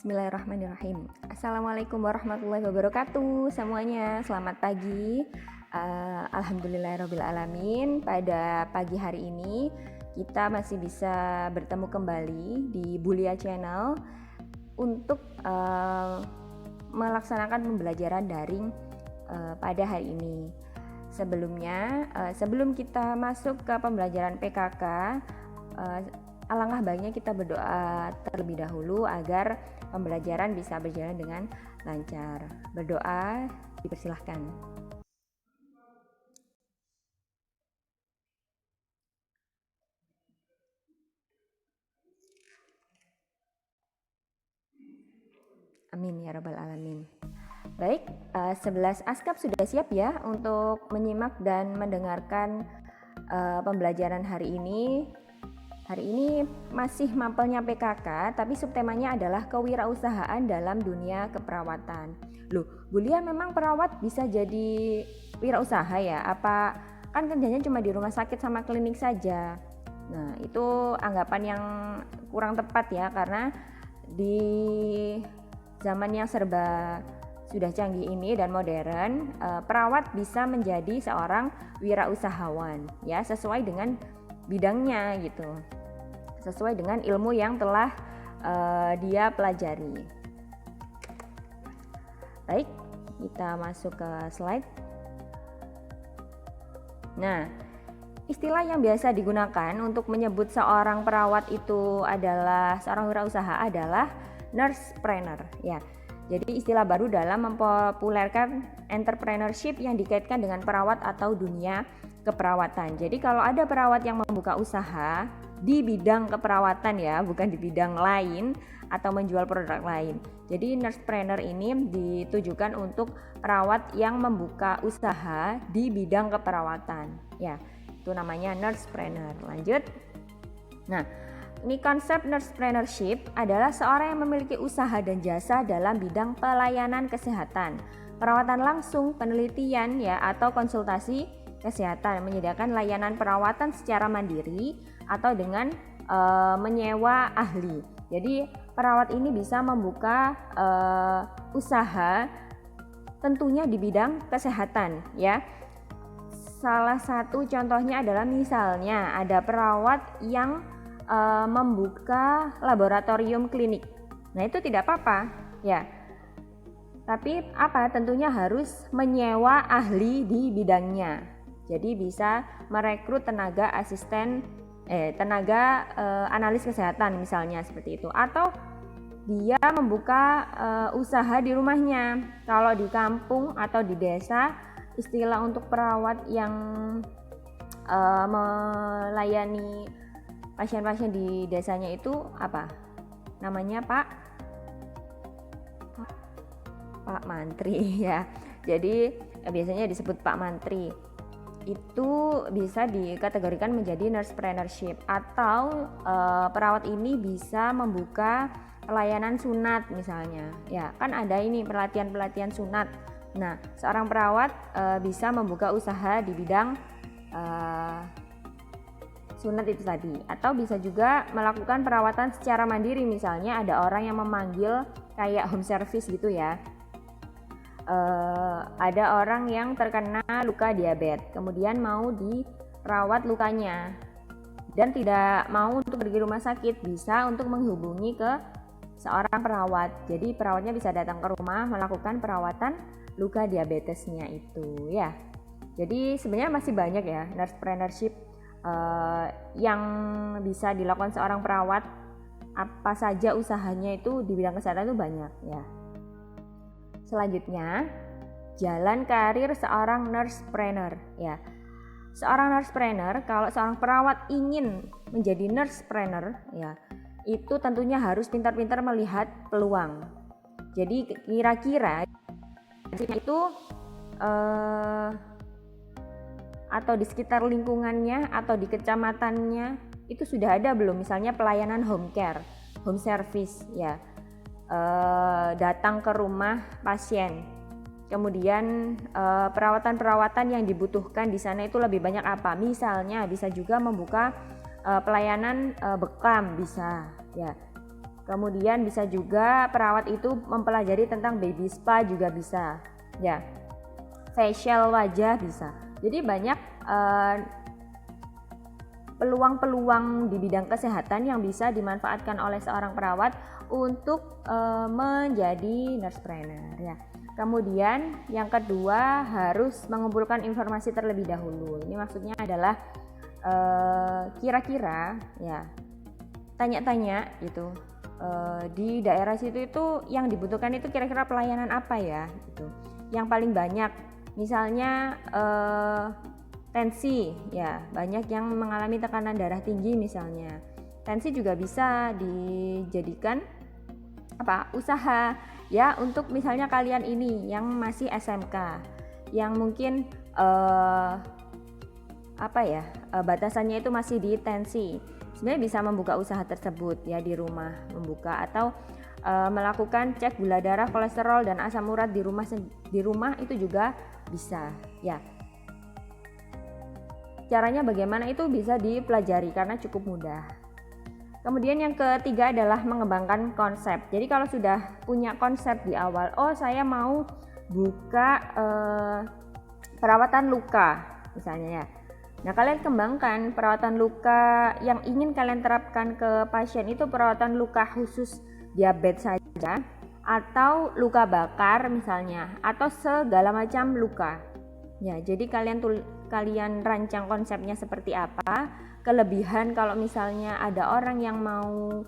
Bismillahirrahmanirrahim. Assalamualaikum warahmatullahi wabarakatuh semuanya. Selamat pagi. Alhamdulillahirrabbilalamin. Pada pagi hari ini kita masih bisa bertemu kembali di Bulia Channel untuk melaksanakan pembelajaran daring pada hari ini. Sebelumnya, sebelum kita masuk ke pembelajaran PKK, alangkah baiknya kita berdoa terlebih dahulu agar pembelajaran bisa berjalan dengan lancar. Berdoa dipersilahkan. Amin ya rabbal alamin. Baik, 11 askap sudah siap ya untuk menyimak dan mendengarkan pembelajaran hari ini. Hari ini masih mapelnya PKK, tapi subtemanya adalah kewirausahaan dalam dunia keperawatan. Loh, Bulia memang perawat bisa jadi wirausaha ya? Apa kan kerjanya cuma di rumah sakit sama klinik saja? Nah, itu anggapan yang kurang tepat ya, karena di zaman yang serba sudah canggih ini dan modern, perawat bisa menjadi seorang wirausahawan ya, sesuai dengan bidangnya gitu, sesuai dengan ilmu yang telah dia pelajari. Baik, kita masuk ke slide. Nah, istilah yang biasa digunakan untuk menyebut seorang perawat itu adalah seorang wirausaha adalah nursepreneur ya. Jadi istilah baru dalam mempopulerkan entrepreneurship yang dikaitkan dengan perawat atau dunia keperawatan. Jadi kalau ada perawat yang membuka usaha di bidang keperawatan ya, bukan di bidang lain atau menjual produk lain. Jadi nursepreneur ini ditujukan untuk perawat yang membuka usaha di bidang keperawatan. Ya, itu namanya nursepreneur. Lanjut. Nah, ini konsep nursepreneurship adalah seorang yang memiliki usaha dan jasa dalam bidang pelayanan kesehatan, perawatan langsung, penelitian ya, atau konsultasi kesehatan, menyediakan layanan perawatan secara mandiri atau dengan menyewa ahli. Jadi perawat ini bisa membuka usaha tentunya di bidang kesehatan ya. Salah satu contohnya adalah misalnya ada perawat yang membuka laboratorium klinik. Nah, itu tidak apa-apa ya. Tapi tentunya harus menyewa ahli di bidangnya. Jadi bisa merekrut tenaga analis kesehatan misalnya seperti itu, atau dia membuka usaha di rumahnya. Kalau di kampung atau di desa, istilah untuk perawat yang melayani pasien-pasien di desanya itu apa? Namanya Pak Mantri ya. Jadi biasanya disebut Pak Mantri. Itu bisa dikategorikan menjadi nursepreneurship, atau perawat ini bisa membuka pelayanan sunat misalnya. Ya, kan ada ini pelatihan sunat. Nah, seorang perawat bisa membuka usaha di bidang sunat itu tadi, atau bisa juga melakukan perawatan secara mandiri. Misalnya ada orang yang memanggil kayak home service gitu ya. Ada orang yang terkena luka diabetes, kemudian mau dirawat lukanya dan tidak mau untuk pergi rumah sakit, bisa untuk menghubungi ke seorang perawat. Jadi perawatnya bisa datang ke rumah melakukan perawatan luka diabetesnya itu ya. Jadi sebenarnya masih banyak ya nursepreneurship yang bisa dilakukan seorang perawat. Apa saja usahanya itu di bidang kesehatan itu banyak ya. Selanjutnya, jalan karir seorang nursepreneur ya. Seorang nursepreneur, kalau seorang perawat ingin menjadi nursepreneur ya, itu tentunya harus pintar-pintar melihat peluang. Jadi kira-kira itu atau di sekitar lingkungannya atau di kecamatannya itu sudah ada belum, misalnya pelayanan home care, home service ya, datang ke rumah pasien, kemudian perawatan-perawatan yang dibutuhkan di sana itu lebih banyak apa, misalnya bisa juga membuka pelayanan bekam bisa ya. Kemudian bisa juga perawat itu mempelajari tentang baby spa juga bisa, ya. Facial wajah bisa. Jadi banyak peluang-peluang di bidang kesehatan yang bisa dimanfaatkan oleh seorang perawat untuk menjadi nurse trainer, ya. Kemudian yang kedua harus mengumpulkan informasi terlebih dahulu. Ini maksudnya adalah kira-kira, ya, tanya-tanya gitu. Di daerah situ itu yang dibutuhkan itu kira-kira pelayanan apa ya gitu. Yang paling banyak misalnya tensi, ya, banyak yang mengalami tekanan darah tinggi misalnya. Tensi juga bisa dijadikan usaha ya, untuk misalnya kalian ini yang masih SMK, yang mungkin batasannya itu masih di tensi, sebenarnya bisa membuka usaha tersebut ya, di rumah membuka atau melakukan cek gula darah, kolesterol dan asam urat di rumah itu juga bisa ya. Caranya bagaimana itu bisa dipelajari karena cukup mudah. Kemudian yang ketiga adalah mengembangkan konsep. Jadi kalau sudah punya konsep di awal, saya mau buka perawatan luka misalnya ya. Nah, kalian kembangkan perawatan luka yang ingin kalian terapkan ke pasien itu perawatan luka khusus diabetes saja, atau luka bakar misalnya, atau segala macam luka. Ya, jadi kalian rancang konsepnya seperti apa. Kelebihan kalau misalnya ada orang yang mau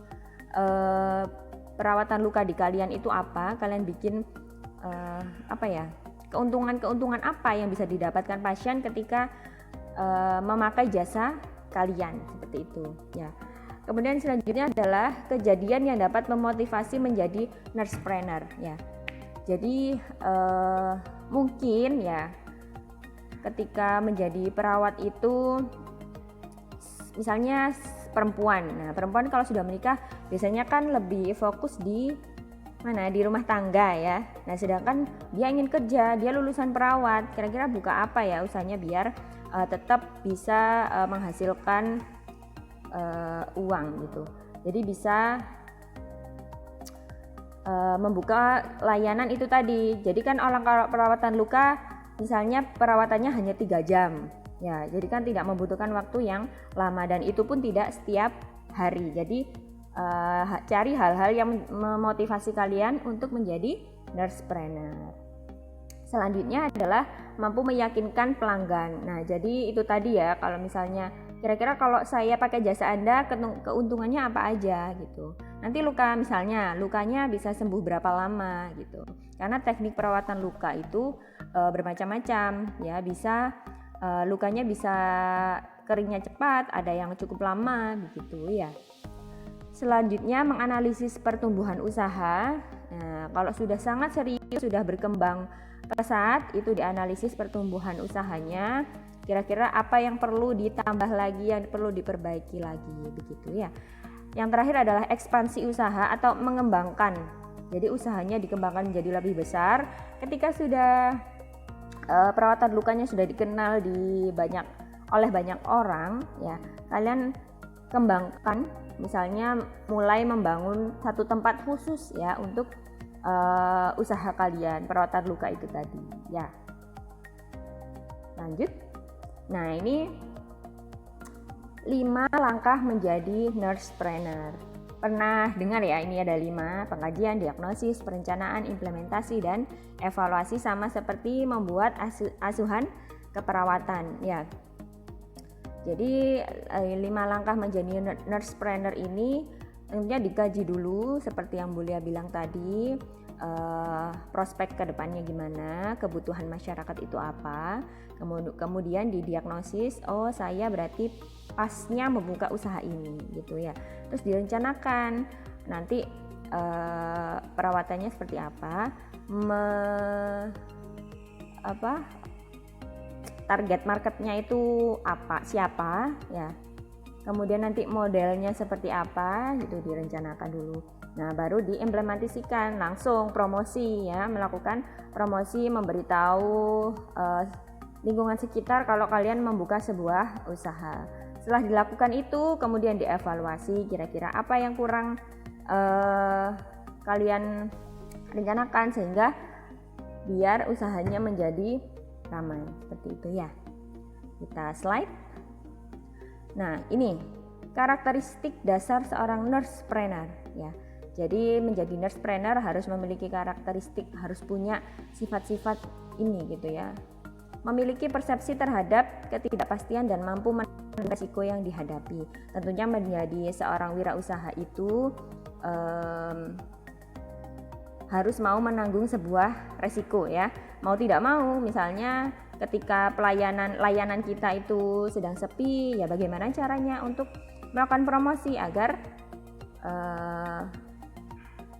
perawatan luka di kalian itu apa, kalian bikin keuntungan apa yang bisa didapatkan pasien ketika memakai jasa kalian, seperti itu ya. Kemudian selanjutnya adalah kejadian yang dapat memotivasi menjadi nurse trainer ya. Jadi mungkin ya ketika menjadi perawat itu misalnya perempuan. Nah, perempuan kalau sudah menikah biasanya kan lebih fokus di rumah tangga ya. Nah, sedangkan dia ingin kerja, dia lulusan perawat, kira-kira buka apa ya usahanya biar tetap bisa menghasilkan uang gitu. Jadi bisa membuka layanan itu tadi. Jadi kan perawatan luka misalnya perawatannya hanya 3 jam. Ya, jadi kan tidak membutuhkan waktu yang lama dan itu pun tidak setiap hari. Jadi cari hal-hal yang memotivasi kalian untuk menjadi nurse trainer. Selanjutnya adalah mampu meyakinkan pelanggan. Nah, jadi itu tadi ya, kalau misalnya kira-kira kalau saya pakai jasa Anda keuntungannya apa aja gitu. Nanti lukanya bisa sembuh berapa lama gitu. Karena teknik perawatan luka itu bermacam-macam ya, lukanya bisa keringnya cepat, ada yang cukup lama begitu ya. Selanjutnya menganalisis pertumbuhan usaha. Nah, kalau sudah sangat serius, sudah berkembang pesat, itu dianalisis pertumbuhan usahanya. Kira-kira apa yang perlu ditambah lagi, yang perlu diperbaiki lagi begitu ya. Yang terakhir adalah ekspansi usaha atau mengembangkan. Jadi usahanya dikembangkan menjadi lebih besar. Ketika sudah perawatan lukanya sudah dikenal oleh banyak orang ya, kalian kembangkan, misalnya mulai membangun satu tempat khusus ya untuk usaha kalian perawatan luka itu tadi ya. Lanjut. Nah, ini 5 langkah menjadi nurse trainer. Pernah dengar ya, ini ada 5: pengkajian, diagnosis, perencanaan, implementasi, dan evaluasi, sama seperti membuat asuhan keperawatan ya. Jadi 5 langkah menjadi nurse trainer ini tentunya dikaji dulu seperti yang Bulia bilang tadi, prospek ke depannya gimana, kebutuhan masyarakat itu apa, kemudian didiagnosis, saya berarti pasnya membuka usaha ini gitu ya. Terus direncanakan nanti perawatannya seperti apa, target marketnya itu siapa ya. Kemudian nanti modelnya seperti apa gitu direncanakan dulu. Nah, baru diimplementasikan, langsung promosi ya, melakukan promosi, memberitahu lingkungan sekitar kalau kalian membuka sebuah usaha. Setelah dilakukan itu, kemudian dievaluasi kira-kira apa yang kurang kalian rencanakan sehingga biar usahanya menjadi ramai seperti itu ya. Kita slide. Nah, ini karakteristik dasar seorang nursepreneur ya. Jadi menjadi nursepreneur harus memiliki karakteristik, harus punya sifat-sifat ini gitu ya. Memiliki persepsi terhadap ketidakpastian dan mampu menerima risiko yang dihadapi. Tentunya menjadi seorang wirausaha itu harus mau menanggung sebuah resiko ya. Mau tidak mau, misalnya ketika layanan kita itu sedang sepi, ya bagaimana caranya untuk melakukan promosi agar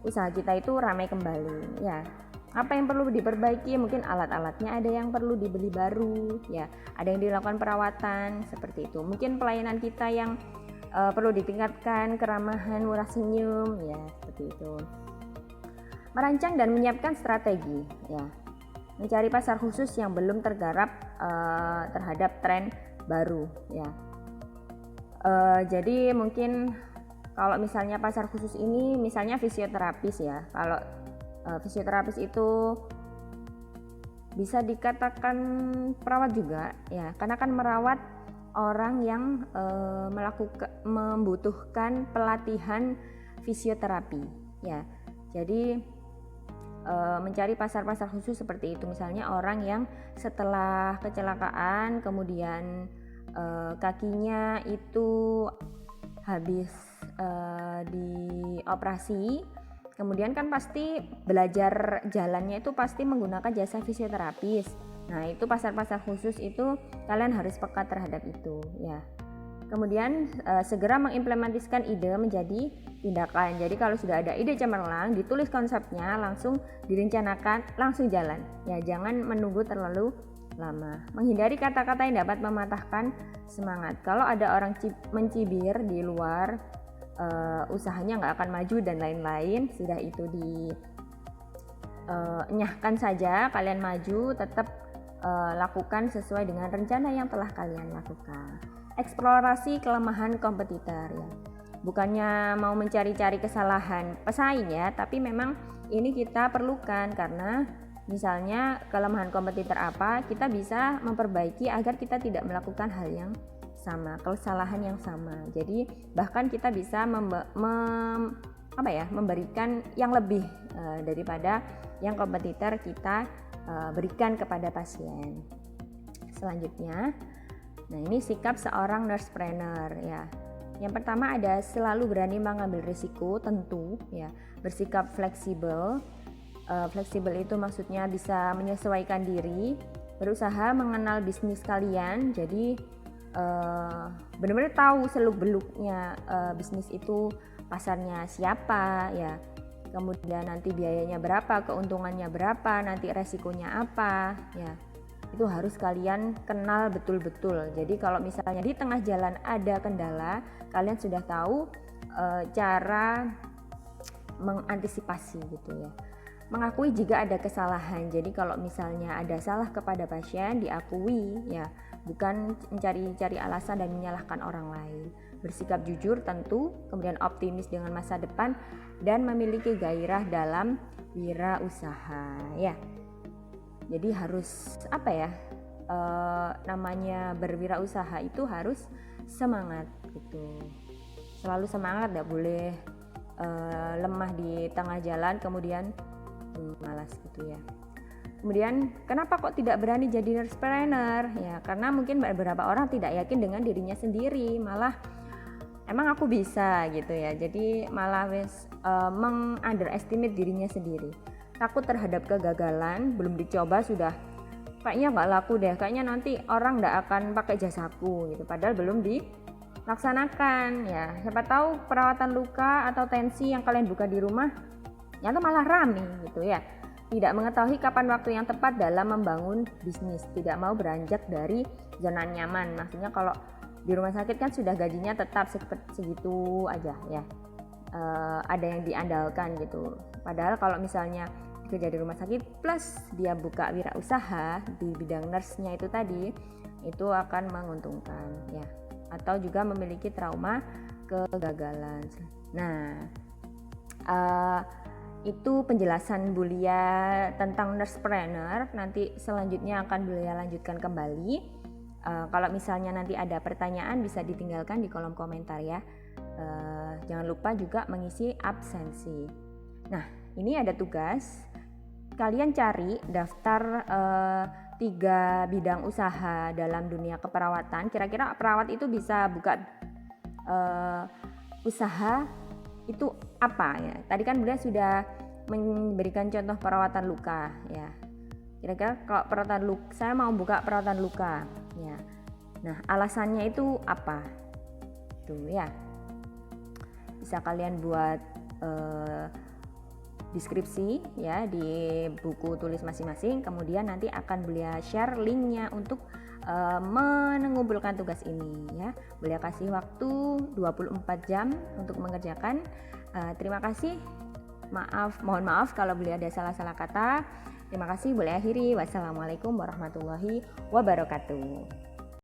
usaha kita itu ramai kembali ya. Apa yang perlu diperbaiki? Mungkin alat-alatnya ada yang perlu dibeli baru ya, ada yang dilakukan perawatan seperti itu. Mungkin pelayanan kita yang perlu ditingkatkan, keramahan, murah senyum ya, seperti itu. Merancang dan menyiapkan strategi ya, mencari pasar khusus yang belum tergarap terhadap tren baru ya. Jadi mungkin kalau misalnya pasar khusus ini misalnya fisioterapis ya. Kalau fisioterapis itu bisa dikatakan perawat juga ya, karena kan merawat orang yang membutuhkan pelatihan fisioterapi ya. Jadi mencari pasar-pasar khusus seperti itu, misalnya orang yang setelah kecelakaan kemudian kakinya itu habis dioperasi, kemudian kan pasti belajar jalannya itu pasti menggunakan jasa fisioterapis. Nah, itu pasar-pasar khusus itu kalian harus peka terhadap itu ya. Kemudian segera mengimplementasikan ide menjadi tindakan. Jadi kalau sudah ada ide cemerlang, ditulis konsepnya, langsung direncanakan, langsung jalan. Ya, jangan menunggu terlalu lama. Menghindari kata-kata yang dapat mematahkan semangat. Kalau ada orang mencibir di luar, usahanya nggak akan maju dan lain-lain, sudah itu nyahkan saja, kalian maju, tetap lakukan sesuai dengan rencana yang telah kalian lakukan. Eksplorasi kelemahan kompetitor ya, bukannya mau mencari-cari kesalahan pesaing ya, tapi memang ini kita perlukan karena misalnya kelemahan kompetitor apa, kita bisa memperbaiki agar kita tidak melakukan hal yang sama, kesalahan yang sama. Jadi bahkan kita bisa memberikan yang lebih daripada yang kompetitor kita berikan kepada pasien. Selanjutnya, nah ini sikap seorang nursepreneur ya. Yang pertama ada selalu berani mengambil risiko, tentu ya, bersikap fleksibel. Fleksibel itu maksudnya bisa menyesuaikan diri, berusaha mengenal bisnis kalian, jadi benar-benar tahu seluk-beluknya bisnis itu, pasarnya siapa ya, kemudian nanti biayanya berapa, keuntungannya berapa, nanti resikonya apa ya. Itu harus kalian kenal betul-betul. Jadi kalau misalnya di tengah jalan ada kendala, kalian sudah tahu cara mengantisipasi gitu ya. Mengakui jika ada kesalahan. Jadi kalau misalnya ada salah kepada pasien, diakui ya, bukan mencari-cari alasan dan menyalahkan orang lain. Bersikap jujur tentu, kemudian optimis dengan masa depan dan memiliki gairah dalam wirausaha ya. Jadi harus namanya berwirausaha itu harus semangat gitu. Selalu semangat, tidak boleh lemah di tengah jalan kemudian malas gitu ya. Kemudian kenapa kok tidak berani jadi nursepreneur ya, karena mungkin beberapa orang tidak yakin dengan dirinya sendiri, malah emang aku bisa gitu ya, jadi malah meng-underestimate dirinya sendiri, takut terhadap kegagalan, belum dicoba sudah kayaknya nggak laku deh, kayaknya nanti orang nggak akan pakai jasaku gitu, padahal belum dilaksanakan ya. Siapa tahu perawatan luka atau tensi yang kalian buka di rumah nyata malah rame gitu ya. Tidak mengetahui kapan waktu yang tepat dalam membangun bisnis, tidak mau beranjak dari zona nyaman. Maksudnya kalau di rumah sakit kan sudah gajinya tetap segitu aja ya, ada yang diandalkan gitu. Padahal kalau misalnya kerja di rumah sakit plus dia buka wirausaha di bidang nurse-nya itu tadi, itu akan menguntungkan ya. Atau juga memiliki trauma kegagalan. Nah, Itu penjelasan Bulia tentang nursepreneur. Nanti selanjutnya akan Bulia lanjutkan kembali. Kalau misalnya nanti ada pertanyaan bisa ditinggalkan di kolom komentar ya. Jangan lupa juga mengisi absensi. Nah, ini ada tugas. Kalian cari daftar 3 bidang usaha dalam dunia keperawatan. Kira-kira perawat itu bisa buka usaha itu apa ya? Tadi kan Bunda sudah memberikan contoh perawatan luka ya. Kira-kira kalau perawatan luka, saya mau buka perawatan luka ya. Nah, alasannya itu apa? Tuh ya. Bisa kalian buat deskripsi ya di buku tulis masing-masing. Kemudian nanti akan Bulia share linknya untuk mengumpulkan tugas ini ya. Boleh kasih waktu 24 jam untuk mengerjakan. Terima kasih. Mohon maaf kalau boleh ada salah-salah kata. Terima kasih, boleh akhiri. Wassalamualaikum warahmatullahi wabarakatuh.